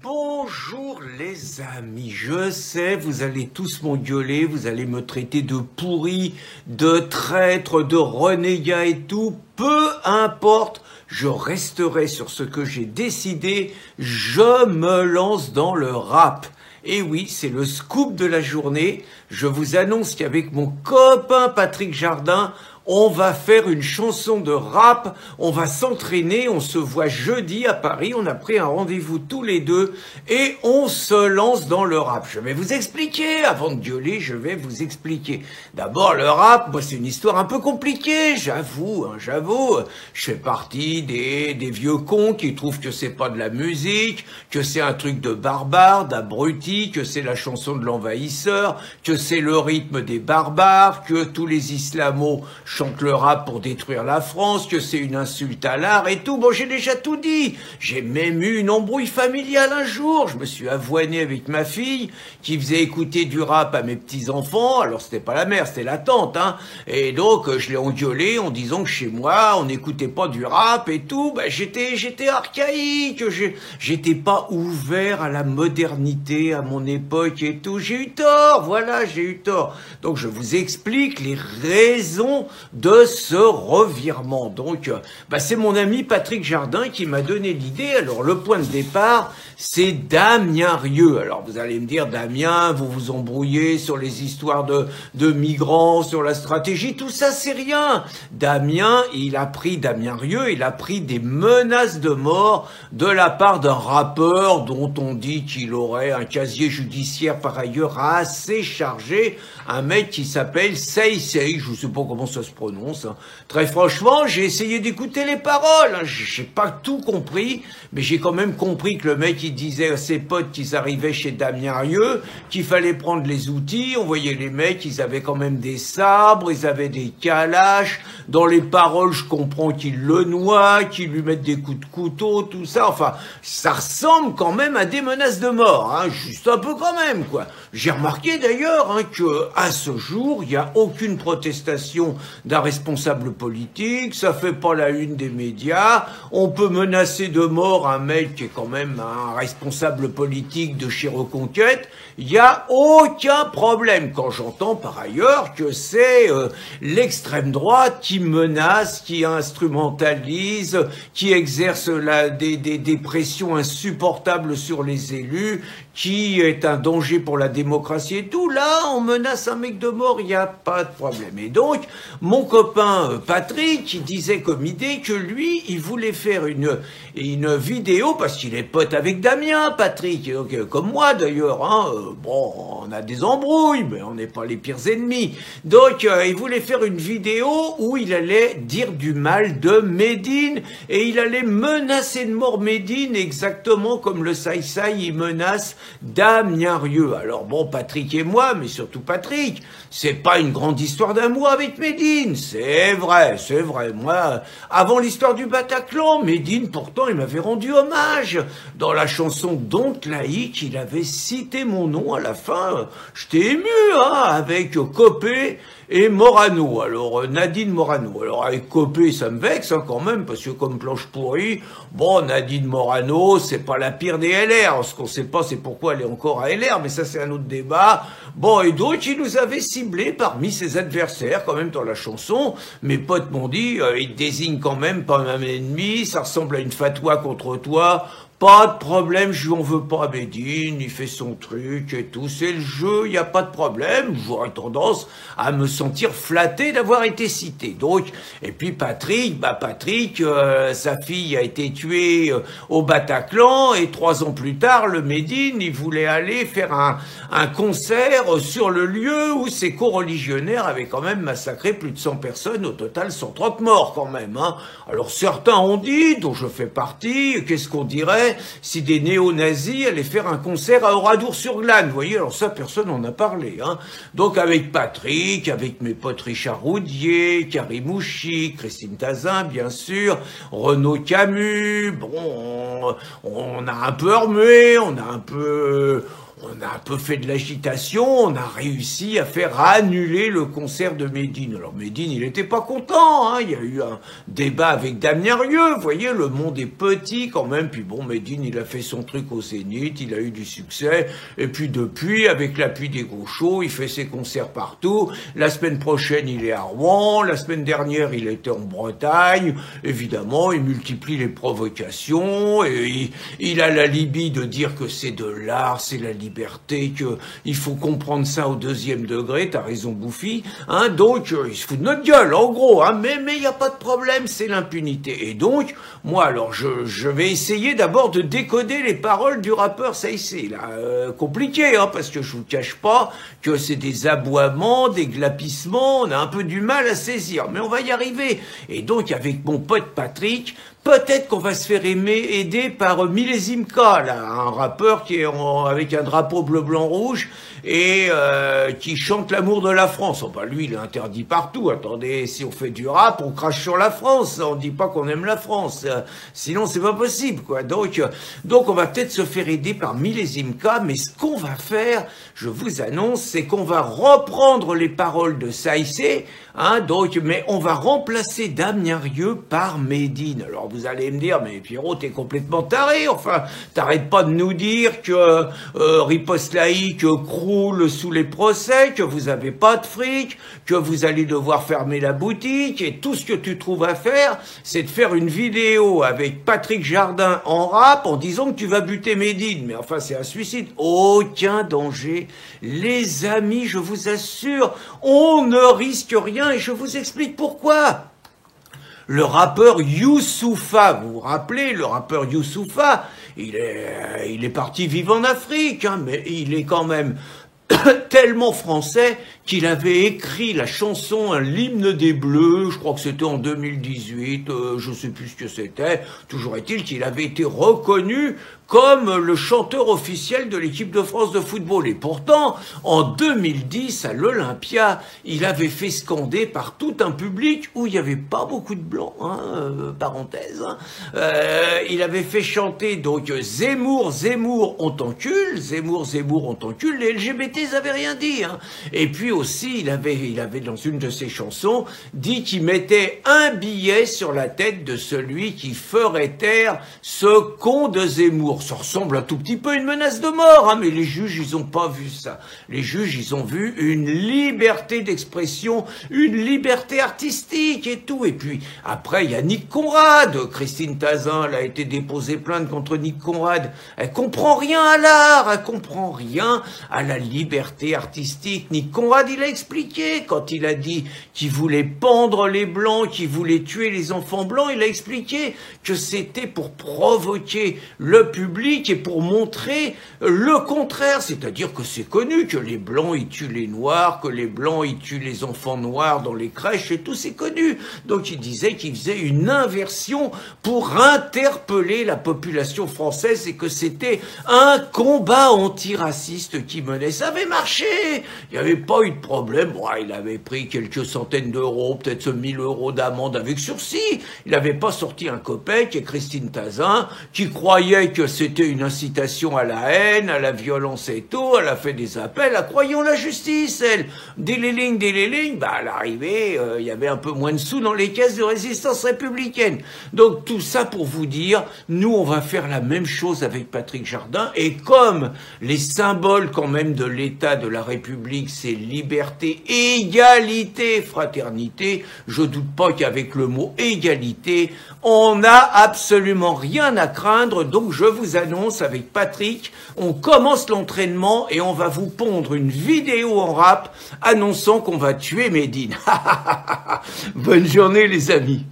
Bonjour les amis, je sais, vous allez tous m'engueuler, vous allez me traiter de pourri, de traître, de renégat et tout, peu importe, je resterai sur ce que j'ai décidé, je me lance dans le rap. Et oui, c'est le scoop de la journée, je vous annonce qu'avec mon copain Patrick Jardin, on va faire une chanson de rap, on va s'entraîner, on se voit jeudi à Paris, on a pris un rendez-vous tous les deux et on se lance dans le rap. Je vais vous expliquer, avant de gueuler, je vais vous expliquer. D'abord, le rap, moi c'est une histoire un peu compliquée, j'avoue. Je fais partie des vieux cons qui trouvent que c'est pas de la musique, que c'est un truc de barbare, d'abruti, que c'est la chanson de l'envahisseur, que c'est le rythme des barbares, que tous les islamos chante le rap pour détruire la France, que c'est une insulte à l'art et tout. Bon, j'ai déjà tout dit. J'ai même eu une embrouille familiale un jour. Je me suis avoiné avec ma fille qui faisait écouter du rap à mes petits-enfants. Alors, c'était pas la mère, c'était la tante, hein. Et donc, je l'ai engueulé en disant que chez moi, on n'écoutait pas du rap et tout. Ben, j'étais archaïque. J'étais pas ouvert à la modernité, à mon époque et tout. J'ai eu tort. Voilà, j'ai eu tort. Donc, je vous explique les raisons de ce revirement. Donc, c'est mon ami Patrick Jardin qui m'a donné l'idée. Alors, le point de départ, c'est Damien Rieu. Alors, vous allez me dire, Damien, vous vous embrouillez sur les histoires de migrants, sur la stratégie, tout ça, c'est rien. Damien Rieu, il a pris des menaces de mort de la part d'un rappeur dont on dit qu'il aurait un casier judiciaire par ailleurs assez chargé, un mec qui s'appelle Sei, je sais pas comment ça se prononce. Hein. Très franchement, j'ai essayé d'écouter les paroles. Hein. J'ai pas tout compris, mais j'ai quand même compris que le mec, il disait à ses potes qu'ils arrivaient chez Damien Rieu, qu'il fallait prendre les outils. On voyait les mecs, ils avaient quand même des sabres, ils avaient des calaches. Dans les paroles, je comprends qu'ils le noient, qu'ils lui mettent des coups de couteau, tout ça. Enfin, ça ressemble quand même à des menaces de mort. Hein. Juste un peu quand même, quoi. J'ai remarqué d'ailleurs hein, que à ce jour, il n'y a aucune protestation d'un responsable politique, ça fait pas la une des médias, on peut menacer de mort un mec qui est quand même un responsable politique de chez Reconquête, il n'y a aucun problème. Quand j'entends par ailleurs que c'est l'extrême droite qui menace, qui instrumentalise, qui exerce des pressions insupportables sur les élus, qui est un danger pour la démocratie et tout, là, on menace un mec de mort, il n'y a pas de problème. Et donc, mon copain Patrick, il disait comme idée que lui, il voulait faire une vidéo, parce qu'il est pote avec Damien, Patrick, donc, comme moi d'ailleurs, hein, bon, on a des embrouilles, mais on n'est pas les pires ennemis. Donc, il voulait faire une vidéo où il allait dire du mal de Médine, et il allait menacer de mort Médine, exactement comme le Saïsaï, il menace Damien Rieu. Alors bon, Patrick et moi, mais surtout Patrick, c'est pas une grande histoire d'amour avec Médine, c'est vrai. Moi, avant l'histoire du Bataclan, Médine, pourtant, il m'avait rendu hommage. Dans la chanson Don't Laïque, il avait cité mon nom à la fin. J'étais ému, hein, avec Copé et Morano. Alors, Nadine Morano. Alors, avec Copé, ça me vexe, hein, quand même, parce que comme planche pourrie, bon, Nadine Morano, c'est pas la pire des LR. Ce qu'on sait pas, c'est pourquoi elle est encore à LR, mais ça, c'est un autre débat. Bon, et d'autres, il nous avait ciblés parmi ses adversaires, quand même, dans la chanson. Mes potes m'ont dit, il désigne quand même pas un ennemi, ça ressemble à une fatwa contre toi. Pas de problème, je lui en veux pas à Médine, il fait son truc et tout, c'est le jeu, il n'y a pas de problème. J'aurais tendance à me sentir flatté d'avoir été cité. Donc, et puis Patrick, sa fille a été tuée au Bataclan, et 3 ans plus tard, le Médine, il voulait aller faire un concert sur le lieu où ses co-religionnaires avaient quand même massacré plus de 100 personnes, au total 130 morts quand même. Hein. Alors certains ont dit, dont je fais partie, qu'est-ce qu'on dirait si des néo-nazis allaient faire un concert à Oradour-sur-Glane. Vous voyez, alors ça, personne n'en a parlé. Hein. Donc avec Patrick, avec mes potes Richard Roudier, Karim Ouchi, Christine Tazin, bien sûr, Renaud Camus, bon, on a un peu remué, on a un peu on a un peu fait de l'agitation, on a réussi à faire annuler le concert de Médine. Alors Médine, il n'était pas content, hein. Il y a eu un débat avec Damien Rieu, vous voyez, le monde est petit quand même, puis bon, Médine, il a fait son truc au Zénith, il a eu du succès, et puis depuis, avec l'appui des gauchos, il fait ses concerts partout. La semaine prochaine, il est à Rouen, la semaine dernière, il était en Bretagne, évidemment, il multiplie les provocations, et il a l'alibi de dire que c'est de l'art, c'est la liberté, que il faut comprendre ça au deuxième degré, t'as raison Bouffi, hein, donc il se fout de notre gueule, en gros, hein, mais il n'y a pas de problème, c'est l'impunité. Et donc, moi alors, je vais essayer d'abord de décoder les paroles du rappeur Saïsé, là, compliqué, hein, parce que je vous cache pas que c'est des aboiements, des glapissements, on a un peu du mal à saisir, mais on va y arriver. Et donc, avec mon pote Patrick, peut-être qu'on va se faire aider par Millésime K, là, un rappeur qui est avec un drapeau bleu-blanc-rouge et qui chante l'amour de la France. Oh, bah, lui, il est interdit partout. Attendez, si on fait du rap, on crache sur la France. On dit pas qu'on aime la France. Sinon, c'est pas possible, quoi. Donc on va peut-être se faire aider par Millésime K, mais ce qu'on va faire, je vous annonce, c'est qu'on va reprendre les paroles de Saïsé, hein, donc, mais on va remplacer Damien Rieu par Médine. Alors, vous allez me dire, mais Pierrot, t'es complètement taré, enfin, t'arrêtes pas de nous dire que Riposte Laïque croule sous les procès, que vous avez pas de fric, que vous allez devoir fermer la boutique, et tout ce que tu trouves à faire, c'est de faire une vidéo avec Patrick Jardin en rap en disant que tu vas buter Médine. Mais enfin, c'est un suicide. Aucun danger. Les amis, je vous assure, on ne risque rien, et je vous explique pourquoi. Le rappeur Youssoupha, vous vous rappelez, le rappeur Youssoupha, il est parti vivre en Afrique, hein, mais il est quand même tellement français qu'il avait écrit la chanson l'hymne des Bleus, je crois que c'était en 2018, je sais plus ce que c'était, toujours est-il qu'il avait été reconnu comme le chanteur officiel de l'équipe de France de football. Et pourtant, en 2010, à l'Olympia, il avait fait scander par tout un public où il n'y avait pas beaucoup de blancs, hein, parenthèse. Hein. Il avait fait chanter donc Zemmour, on t'encule, Zemmour, on t'encule. Les LGBT, ils avaient rien dit. Hein. Et puis aussi, il avait dans une de ses chansons dit qu'il mettait un billet sur la tête de celui qui ferait taire ce con de Zemmour. Ça ressemble un tout petit peu à une menace de mort, hein, mais les juges, ils ont pas vu ça. Les juges, ils ont vu une liberté d'expression, une liberté artistique et tout. Et puis, après, il y a Nick Conrad. Christine Tazin, elle a été déposée plainte contre Nick Conrad. Elle comprend rien à l'art, elle comprend rien à la liberté artistique. Nick Conrad, il a expliqué, quand il a dit qu'il voulait pendre les blancs, qu'il voulait tuer les enfants blancs, il a expliqué que c'était pour provoquer le public et pour montrer le contraire, c'est-à-dire que c'est connu que les blancs ils tuent les noirs, que les blancs ils tuent les enfants noirs dans les crèches et tout, c'est connu. Donc il disait qu'il faisait une inversion pour interpeller la population française et que c'était un combat antiraciste qui menait. Ça avait marché, il n'y avait pas eu de problème. Bon, il avait pris quelques centaines d'euros, peut-être 1000 euros d'amende avec sursis. Il n'avait pas sorti un copec. Et Christine Tazin, qui croyait que c'était une incitation à la haine, à la violence et tout, elle a fait des appels à croyons la justice, elle. Déléligne, bah, à l'arrivée, il y avait un peu moins de sous dans les caisses de résistance républicaine. Donc, tout ça pour vous dire, nous, on va faire la même chose avec Patrick Jardin, et comme les symboles, quand même, de l'État, de la République, c'est liberté, égalité, fraternité, je doute pas qu'avec le mot égalité, on n'a absolument rien à craindre, donc je vous annonce avec Patrick, on commence l'entraînement et on va vous pondre une vidéo en rap annonçant qu'on va tuer Médine. Bonne journée les amis.